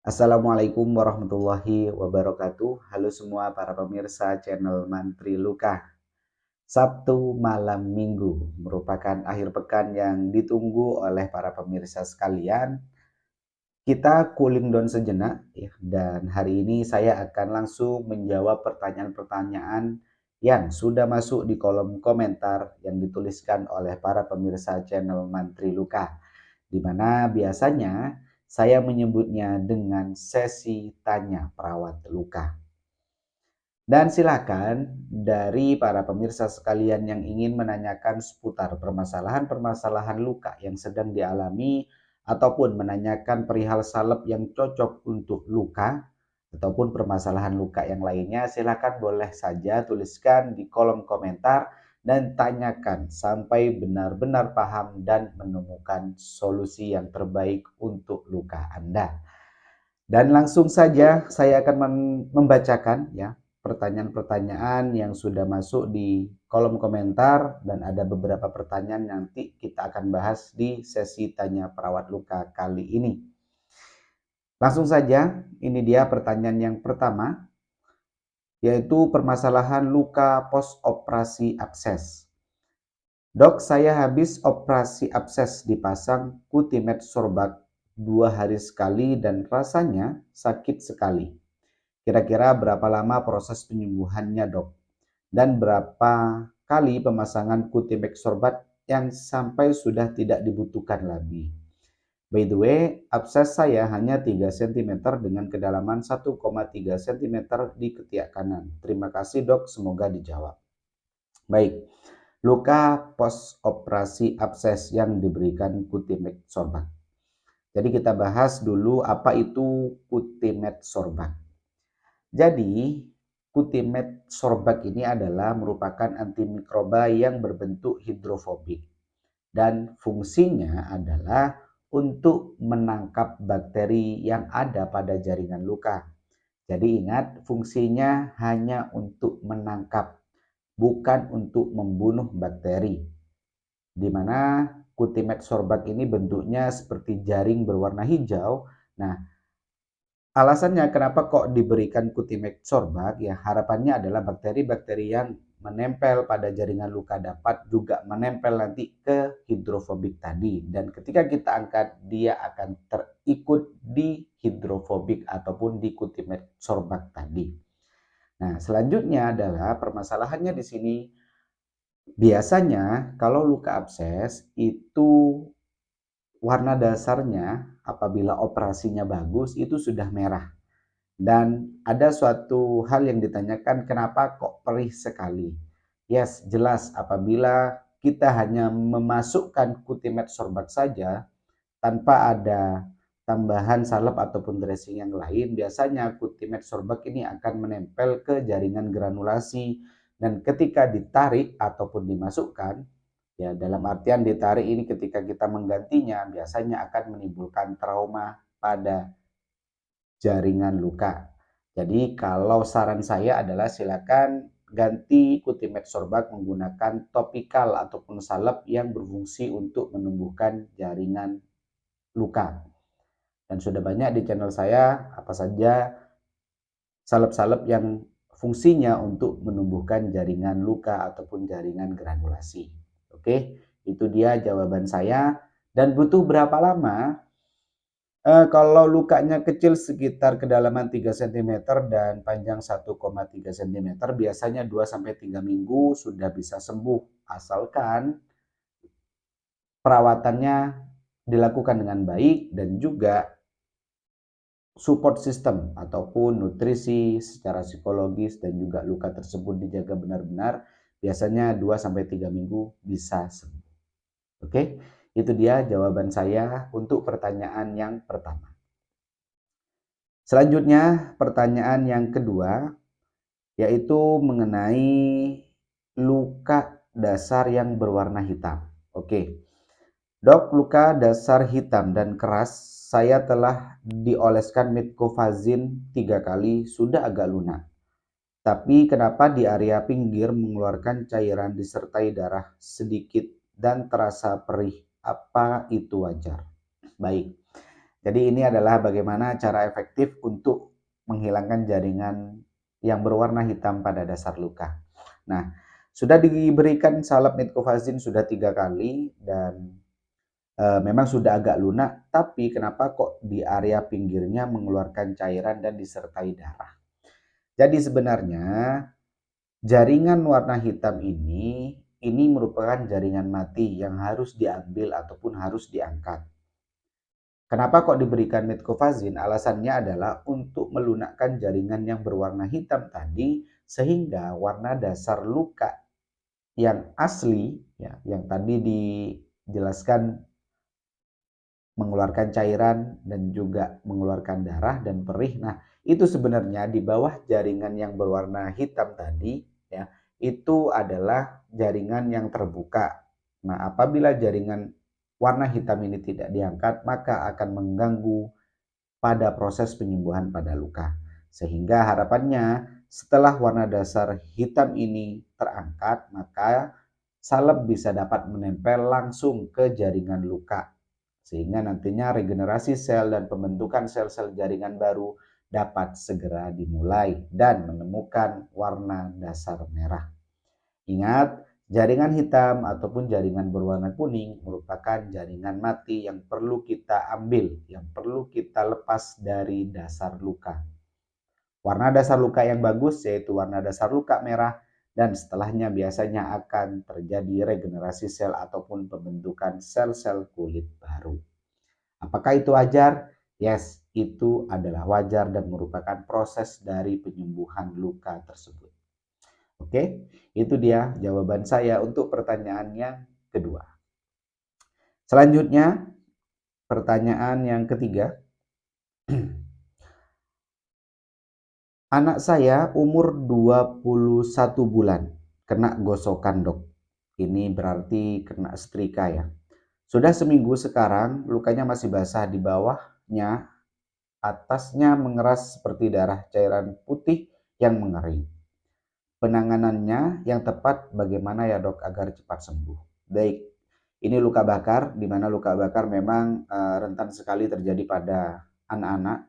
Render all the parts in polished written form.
Assalamualaikum warahmatullahi wabarakatuh. Halo semua para pemirsa channel Mantri Luka. Sabtu malam minggu merupakan akhir pekan yang ditunggu oleh para pemirsa sekalian. Kita cooling down sejenak ya, dan hari ini saya akan langsung menjawab pertanyaan-pertanyaan yang sudah masuk di kolom komentar yang dituliskan oleh para pemirsa channel Mantri Luka, di mana biasanya saya menyebutnya dengan sesi tanya perawat luka. Dan silakan dari para pemirsa sekalian yang ingin menanyakan seputar permasalahan-permasalahan luka yang sedang dialami ataupun menanyakan perihal salep yang cocok untuk luka ataupun permasalahan luka yang lainnya, silakan boleh saja tuliskan di kolom komentar dan tanyakan sampai benar-benar paham dan menemukan solusi yang terbaik untuk luka Anda. Dan langsung saja saya akan membacakan ya pertanyaan-pertanyaan yang sudah masuk di kolom komentar, dan ada beberapa pertanyaan nanti kita akan bahas di sesi tanya perawat luka kali ini. Langsung saja, ini dia pertanyaan yang pertama, yaitu permasalahan luka post-operasi abses. Dok, saya habis operasi abses dipasang Cutimed Sorbact 2 hari sekali dan rasanya sakit sekali. Kira-kira berapa lama proses penyembuhannya, dok? Dan berapa kali pemasangan Cutimed Sorbact yang sampai sudah tidak dibutuhkan lagi? By the way, abses saya hanya 3 cm dengan kedalaman 1,3 cm di ketiak kanan. Terima kasih, dok, semoga dijawab. Baik, luka post operasi abses yang diberikan Cutimed Sorbact. Jadi kita bahas dulu apa itu Cutimed Sorbact. Jadi, Cutimed Sorbact ini adalah merupakan antimikroba yang berbentuk hidrofobik dan fungsinya adalah untuk menangkap bakteri yang ada pada jaringan luka. Jadi ingat, fungsinya hanya untuk menangkap, bukan untuk membunuh bakteri. Di mana Cutimed Sorbact ini bentuknya seperti jaring berwarna hijau. Nah, alasannya kenapa kok diberikan Cutimed Sorbact, ya harapannya adalah bakteri-bakteri yang menempel pada jaringan luka dapat juga menempel nanti ke hidrofobik tadi. Dan ketika kita angkat, dia akan terikut di hidrofobik ataupun di Cutimed Sorbact tadi. Nah, selanjutnya adalah permasalahannya di sini. Biasanya kalau luka abses itu warna dasarnya apabila operasinya bagus itu sudah merah. Dan ada suatu hal yang ditanyakan, kenapa kok perih sekali? Yes, jelas apabila kita hanya memasukkan Cutimed Sorbact saja tanpa ada tambahan salep ataupun dressing yang lain, biasanya Cutimed Sorbact ini akan menempel ke jaringan granulasi, dan ketika ditarik ataupun dimasukkan, ya dalam artian ditarik ini ketika kita menggantinya, biasanya akan menimbulkan trauma pada jaringan luka. Jadi kalau saran saya adalah silakan ganti Cutimed Sorbact menggunakan topikal ataupun salep yang berfungsi untuk menumbuhkan jaringan luka. Dan sudah banyak di channel saya apa saja salep-salep yang fungsinya untuk menumbuhkan jaringan luka ataupun jaringan granulasi. Oke, itu dia jawaban saya. Dan butuh berapa lama? Kalau lukanya kecil sekitar kedalaman 3 cm dan panjang 1,3 cm, biasanya 2-3 minggu sudah bisa sembuh, asalkan perawatannya dilakukan dengan baik dan juga support system ataupun nutrisi secara psikologis dan juga luka tersebut dijaga benar-benar, biasanya 2-3 minggu bisa sembuh. Oke, itu dia jawaban saya untuk pertanyaan yang pertama. Selanjutnya, pertanyaan yang kedua, yaitu mengenai luka dasar yang berwarna hitam. Oke, dok, luka dasar hitam dan keras, saya telah dioleskan metcovazin 3 kali, sudah agak lunak. Tapi kenapa di area pinggir mengeluarkan cairan disertai darah sedikit dan terasa perih? Apa itu wajar? Baik. Jadi ini adalah bagaimana cara efektif untuk menghilangkan jaringan yang berwarna hitam pada dasar luka. Nah, sudah diberikan salep metcovazin sudah 3 kali dan memang sudah agak lunak, tapi kenapa kok di area pinggirnya mengeluarkan cairan dan disertai darah. Jadi sebenarnya jaringan warna hitam ini merupakan jaringan mati yang harus diambil ataupun harus diangkat. Kenapa kok diberikan metcovazin? Alasannya adalah untuk melunakkan jaringan yang berwarna hitam tadi sehingga warna dasar luka yang asli ya, yang tadi dijelaskan mengeluarkan cairan dan juga mengeluarkan darah dan perih. Nah, itu sebenarnya di bawah jaringan yang berwarna hitam tadi ya, itu adalah jaringan yang terbuka. Nah, apabila jaringan warna hitam ini tidak diangkat, maka akan mengganggu pada proses penyembuhan pada luka. Sehingga harapannya setelah warna dasar hitam ini terangkat, maka salep bisa dapat menempel langsung ke jaringan luka sehingga nantinya regenerasi sel dan pembentukan sel-sel jaringan baru dapat segera dimulai dan menemukan warna dasar merah. Ingat, jaringan hitam ataupun jaringan berwarna kuning merupakan jaringan mati yang perlu kita ambil, yang perlu kita lepas dari dasar luka. Warna dasar luka yang bagus yaitu warna dasar luka merah dan setelahnya biasanya akan terjadi regenerasi sel ataupun pembentukan sel-sel kulit baru. Apakah itu wajar? Yes, itu adalah wajar dan merupakan proses dari penyembuhan luka tersebut. Oke, itu dia jawaban saya untuk pertanyaan yang kedua. Selanjutnya, pertanyaan yang ketiga. Anak saya umur 21 bulan, kena gosokan dok. Ini berarti kena setrika ya. Sudah seminggu sekarang, lukanya masih basah di bawahnya, atasnya mengeras seperti darah cairan putih yang mengering. Penanganannya yang tepat bagaimana ya dok agar cepat sembuh? Baik, ini luka bakar, di mana luka bakar memang rentan sekali terjadi pada anak-anak.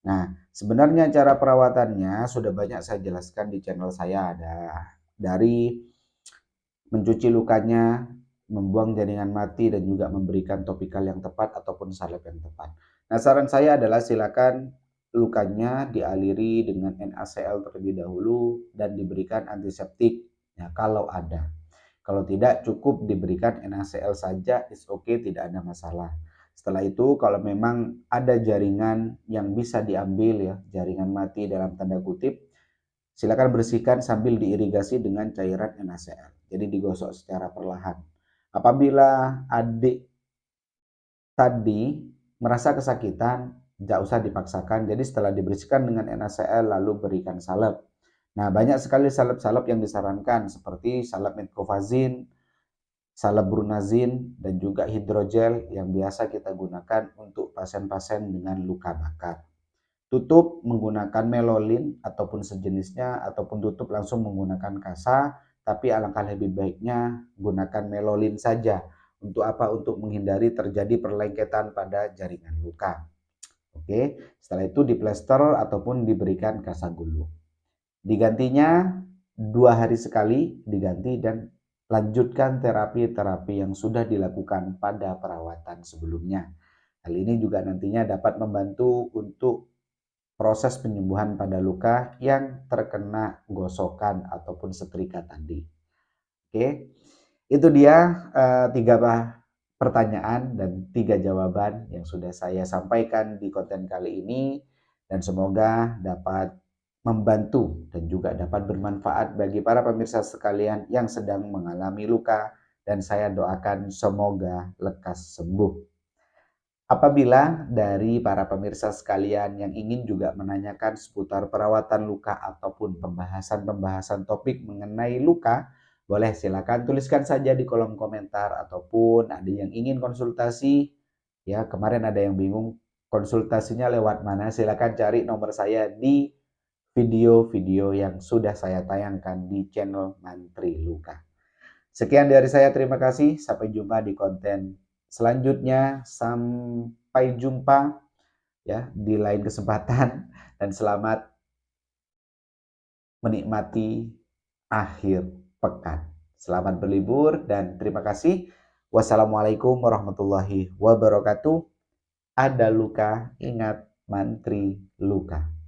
Nah, sebenarnya cara perawatannya sudah banyak saya jelaskan di channel saya. Ada dari mencuci lukanya, membuang jaringan mati, dan juga memberikan topikal yang tepat ataupun salep yang tepat. Nah, saran saya adalah silakan lukanya dialiri dengan NaCl terlebih dahulu dan diberikan antiseptik ya, kalau ada. Kalau tidak, cukup diberikan NaCl saja, is okay, tidak ada masalah. Setelah itu, kalau memang ada jaringan yang bisa diambil ya, jaringan mati dalam tanda kutip, silakan bersihkan sambil diirigasi dengan cairan NaCl. Jadi digosok secara perlahan. Apabila adik tadi merasa kesakitan, tidak usah dipaksakan. Jadi setelah dibersihkan dengan NaCl lalu berikan salep. Nah, banyak sekali salep-salep yang disarankan seperti salep metcovazin, salep brunazin, dan juga hidrogel yang biasa kita gunakan untuk pasien-pasien dengan luka bakar. Tutup menggunakan melolin ataupun sejenisnya, ataupun tutup langsung menggunakan kasa, tapi alangkah lebih baiknya gunakan melolin saja. Untuk apa? Untuk menghindari terjadi perlengketan pada jaringan luka. Oke, setelah itu diplester ataupun diberikan kasa gulung. Digantinya 2 hari sekali diganti dan lanjutkan terapi-terapi yang sudah dilakukan pada perawatan sebelumnya. Hal ini juga nantinya dapat membantu untuk proses penyembuhan pada luka yang terkena gosokan ataupun setrika tadi. Oke, itu dia 3 pertanyaan dan 3 jawaban yang sudah saya sampaikan di konten kali ini dan semoga dapat membantu dan juga dapat bermanfaat bagi para pemirsa sekalian yang sedang mengalami luka dan saya doakan semoga lekas sembuh. Apabila dari para pemirsa sekalian yang ingin juga menanyakan seputar perawatan luka ataupun pembahasan-pembahasan topik mengenai luka, boleh silakan tuliskan saja di kolom komentar ataupun ada yang ingin konsultasi, ya kemarin ada yang bingung konsultasinya lewat mana, silakan cari nomor saya di video-video yang sudah saya tayangkan di channel Mantri Luka. Sekian dari saya, terima kasih. Sampai jumpa di konten selanjutnya. Sampai jumpa. ya di lain kesempatan, dan selamat menikmati akhir pekan. Selamat berlibur dan terima kasih. Wassalamualaikum warahmatullahi wabarakatuh. Ada luka, ingat mantri luka.